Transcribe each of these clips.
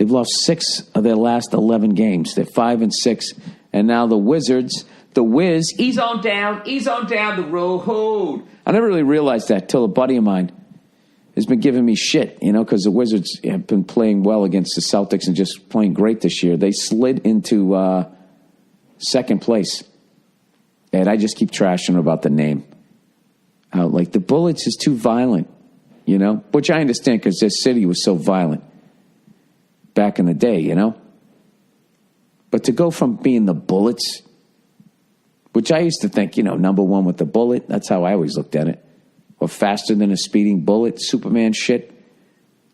They've lost 6 of their last 11 games. They're 5-6. And now the Wizards, the Wiz, he's on down the road. I never really realized that till a buddy of mine has been giving me shit, because the Wizards have been playing well against the Celtics and just playing great this year. They slid into second place. And I just keep trashing about the name. Like the Bullets is too violent, which I understand because their city was so violent back in the day, But to go from being the Bullets, which I used to think, number one with the bullet, that's how I always looked at it. Or faster than a speeding bullet, Superman shit.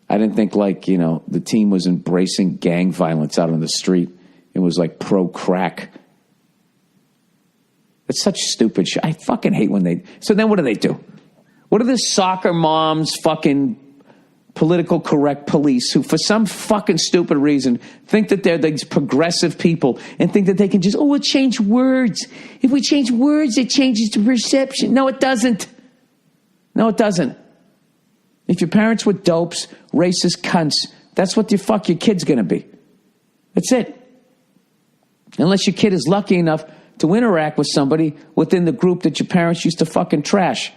I didn't think the team was embracing gang violence out on the street. It was like pro-crack. It's such stupid shit. I fucking hate when they... So then what do? What are the soccer moms fucking political correct police who for some fucking stupid reason think that they're these progressive people and think that they can just, we'll change words. If we change words, it changes the perception. No, it doesn't. No, it doesn't. If your parents were dopes, racist cunts, that's what the fuck your kid's going to be. That's it. Unless your kid is lucky enough to interact with somebody within the group that your parents used to fucking trash.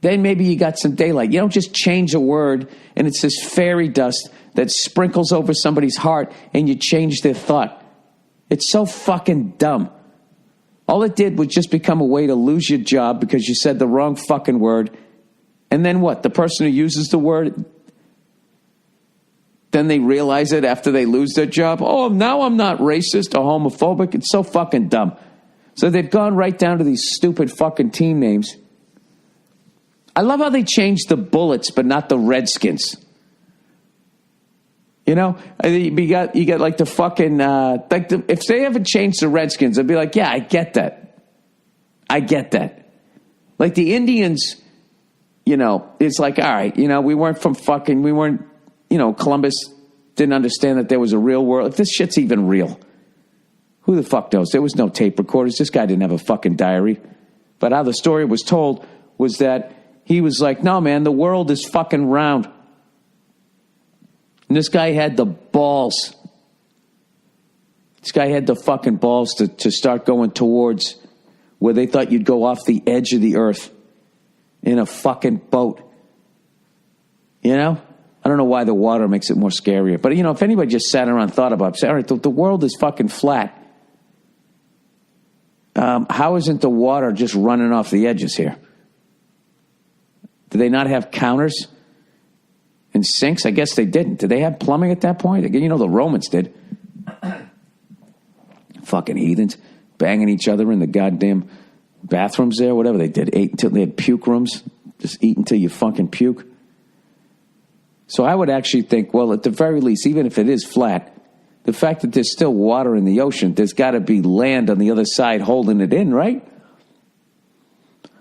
Then maybe you got some daylight. You don't just change a word and it's this fairy dust that sprinkles over somebody's heart and you change their thought. It's so fucking dumb. All it did was just become a way to lose your job because you said the wrong fucking word. And then what? The person who uses the word, then they realize it after they lose their job. Oh, now I'm not racist or homophobic. It's so fucking dumb. So they've gone right down to these stupid fucking team names. I love how they changed the Bullets, but not the Redskins. You got like the fucking, if they ever changed the Redskins, I'd be like, yeah, I get that. Like the Indians, it's like, all right, we weren't, Columbus didn't understand that there was a real world. If this shit's even real, who the fuck knows? There was no tape recorders. This guy didn't have a fucking diary. But how the story was told was that he was like, no, man, the world is fucking round. And this guy had the balls. This guy had the fucking balls to start going towards where they thought you'd go off the edge of the earth in a fucking boat. I don't know why the water makes it more scarier. But, if anybody just sat around and thought about it, say, all right, the world is fucking flat. How isn't the water just running off the edges here? Did they not have counters and sinks? I guess they didn't. Did they have plumbing at that point? The Romans did. Fucking heathens. Banging each other in the goddamn bathrooms there, whatever they did. Ate until they had puke rooms. Just eat until you fucking puke. So I would actually think, well, at the very least, even if it is flat, the fact that there's still water in the ocean, there's got to be land on the other side holding it in, right?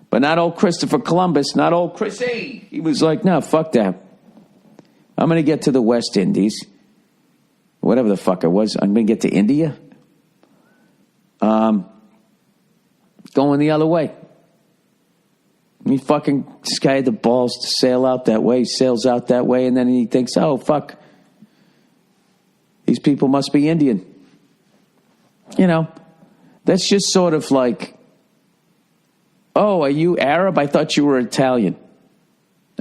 But not old Christopher Columbus, not old Chrissy. He was like, no, fuck that. I'm going to get to the West Indies. Whatever the fuck it was. I'm going to get to India. Going the other way. This guy had the balls to sail out that way. He sails out that way, and then he thinks, oh, fuck. These people must be Indian. That's just sort of like, oh, are you Arab? I thought you were Italian.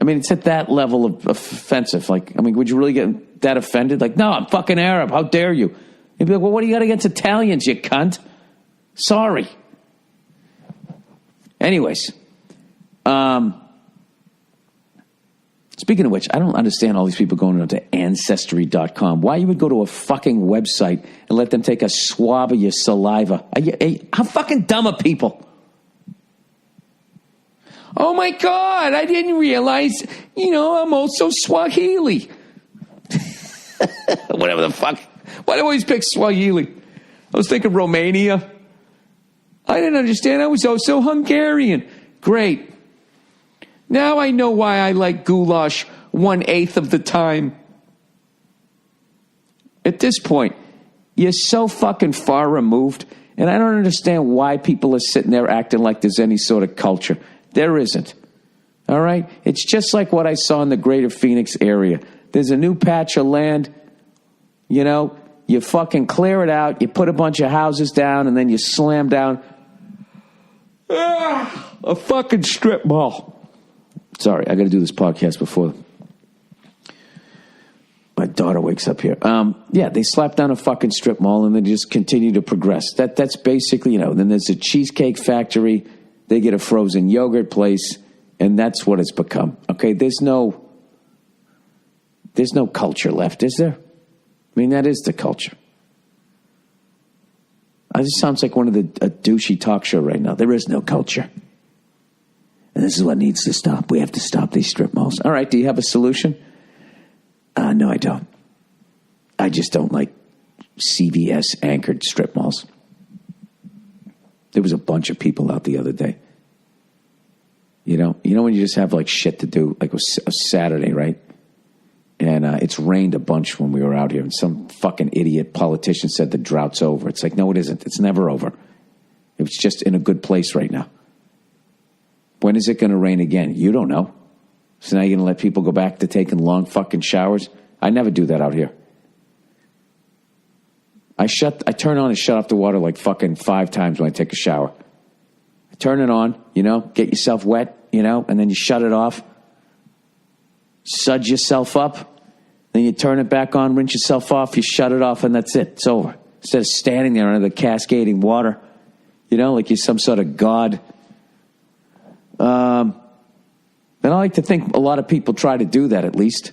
It's at that level of offensive. Would you really get that offended? Like, no, I'm fucking Arab. How dare you? You'd be like, well, what do you got against Italians, you cunt? Sorry. Anyways. Speaking of which, I don't understand all these people going on to Ancestry.com. Why you would go to a fucking website and let them take a swab of your saliva? How fucking dumb are people? Oh my God, I didn't realize, I'm also Swahili. Whatever the fuck. Why do I always pick Swahili? I was thinking Romania. I didn't understand. I was also Hungarian. Great. Now I know why I like goulash 1/8 of the time. At this point, you're so fucking far removed, and I don't understand why people are sitting there acting like there's any sort of culture. There isn't. All right? It's just like what I saw in the greater Phoenix area. There's a new patch of land, you know, you fucking clear it out, you put a bunch of houses down, and then you slam down a fucking strip mall. Sorry, I got to do this podcast before my daughter wakes up here. Yeah, they slap down a fucking strip mall and then just continue to progress. That's basically, you know, then there's a cheesecake factory. They get a frozen yogurt place, and that's what it's become. Okay, there's no culture left, is there? I mean, that is the culture. This sounds like a douchey talk show right now. There is no culture. And this is what needs to stop. We have to stop these strip malls. All right, do you have a solution? No, I don't. I just don't like CVS-anchored strip malls. There was a bunch of people out the other day. You know when you just have like shit to do, like it was a Saturday, right? And it's rained a bunch when we were out here, and some fucking idiot politician said the drought's over. It's like, no, it isn't. It's never over. It's just in a good place right now. When is it going to rain again? You don't know. So now you're going to let people go back to taking long fucking showers? I never do that out here. I turn on and shut off the water like fucking 5 times when I take a shower. I turn it on, you know, get yourself wet, you know, and then you shut it off. Sud yourself up. Then you turn it back on, rinse yourself off, you shut it off, and that's it. It's over. Instead of standing there under the cascading water, you know, like you're some sort of god. And I like to think a lot of people try to do that, at least.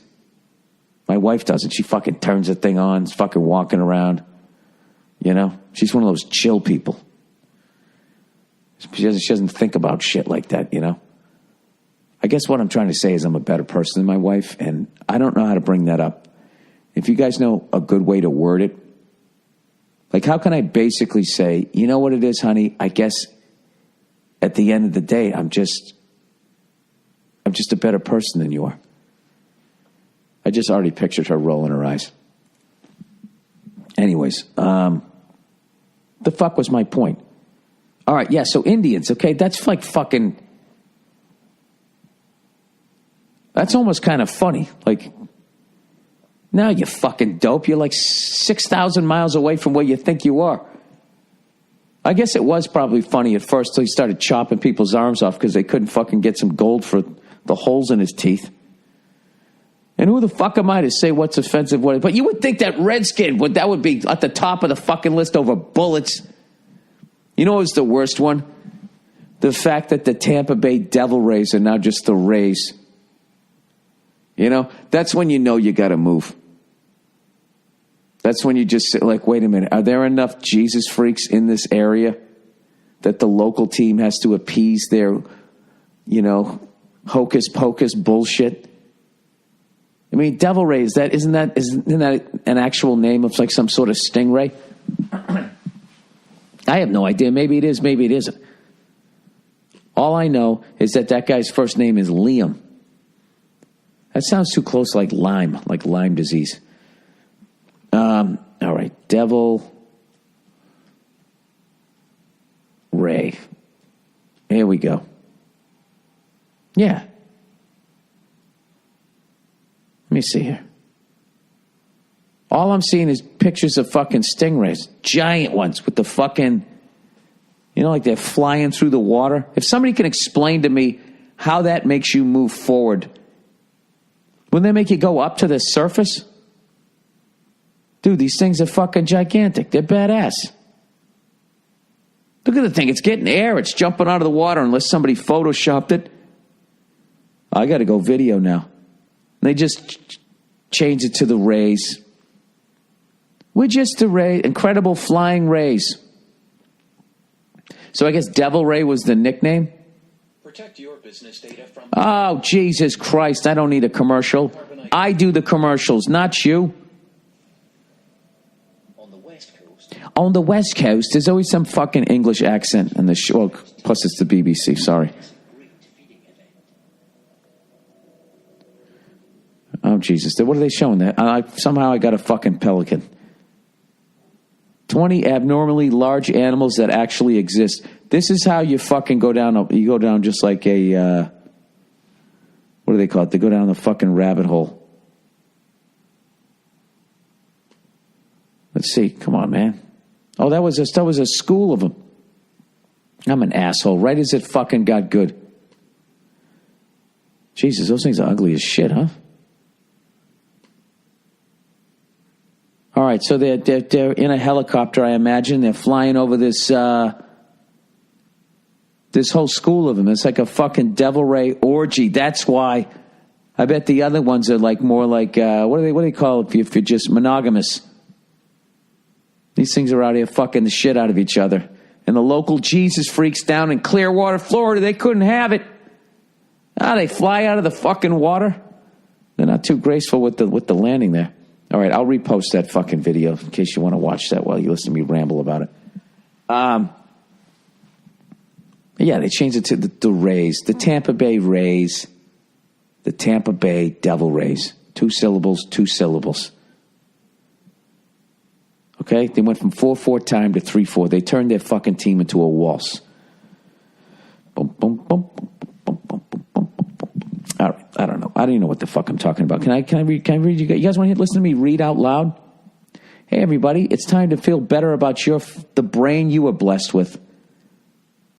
My wife doesn't. She fucking turns the thing on, is fucking walking around. You know? She's one of those chill people. She doesn't think about shit like that, you know? I guess what I'm trying to say is I'm a better person than my wife, and I don't know how to bring that up. If you guys know a good way to word it, like how can I basically say, you know what it is, honey? I guess at the end of the day, I'm just a better person than you are. I just already pictured her rolling her eyes. Anyways, the fuck was my point? All right, yeah, so Indians, okay, that's like fucking... That's almost kind of funny. Like, now you fucking dope. You're like 6,000 miles away from where you think you are. I guess it was probably funny at first till he started chopping people's arms off because they couldn't fucking get some gold for the holes in his teeth. And who the fuck am I to say what's offensive? But you would think that Redskin, that would be at the top of the fucking list over bullets. You know what was the worst one? The fact that the Tampa Bay Devil Rays are now just the Rays. You know, that's when you know you got to move. That's when you just sit like, wait a minute, are there enough Jesus freaks in this area that the local team has to appease their, you know, hocus pocus bullshit? I mean, Devil Rays, isn't that an actual name of like some sort of stingray? I have no idea. Maybe it is, maybe it isn't. All I know is that guy's first name is Liam. That sounds too close like Lyme disease. All right, Devil Ray. Here we go. Yeah. Let me see here. All I'm seeing is pictures of fucking stingrays. Giant ones with the fucking, you know, like they're flying through the water. If somebody can explain to me how that makes you move forward, wouldn't they make you go up to the surface? Dude, these things are fucking gigantic. They're badass. Look at the thing. It's getting air. It's jumping out of the water unless somebody photoshopped it. I got to go video now. They just changed it to the Rays. We're just the Rays. Incredible flying Rays. So I guess Devil Ray was the nickname? Protect your business data from... Oh, Jesus Christ. I don't need a commercial. I do the commercials, not you. On the West Coast. On the West Coast, there's always some fucking English accent in the show. Well, plus it's the BBC, sorry. Oh, Jesus. What are they showing there? Somehow I got a fucking pelican. 20 abnormally large animals that actually exist. This is how you fucking go down. You go down just like a, what do they call it? They go down the fucking rabbit hole. Let's see. Come on, man. Oh, that was a school of them. I'm an asshole. Right as it fucking got good. Jesus, those things are ugly as shit, huh? All right, so they're in a helicopter, I imagine. They're flying over this this whole school of them. It's like a fucking devil ray orgy. That's why I bet the other ones are like more like what do they call it if you're just monogamous? These things are out here fucking the shit out of each other. And the local Jesus freaks down in Clearwater, Florida, they couldn't have it. They fly out of the fucking water. They're not too graceful with the landing there. All right, I'll repost that fucking video in case you want to watch that while you listen to me ramble about it. Yeah, they changed it to the Rays, the Tampa Bay Rays, the Tampa Bay Devil Rays. 2 syllables, 2 syllables. Okay, they went from 4-4 time to 3-4. They turned their fucking team into a waltz. Boom, boom, boom, boom, boom, boom, boom, boom, boom. All right, I don't know. I don't even know what the fuck I'm talking about. Can I read? You guys want to listen to me read out loud? Hey, everybody! It's time to feel better about the brain you were blessed with.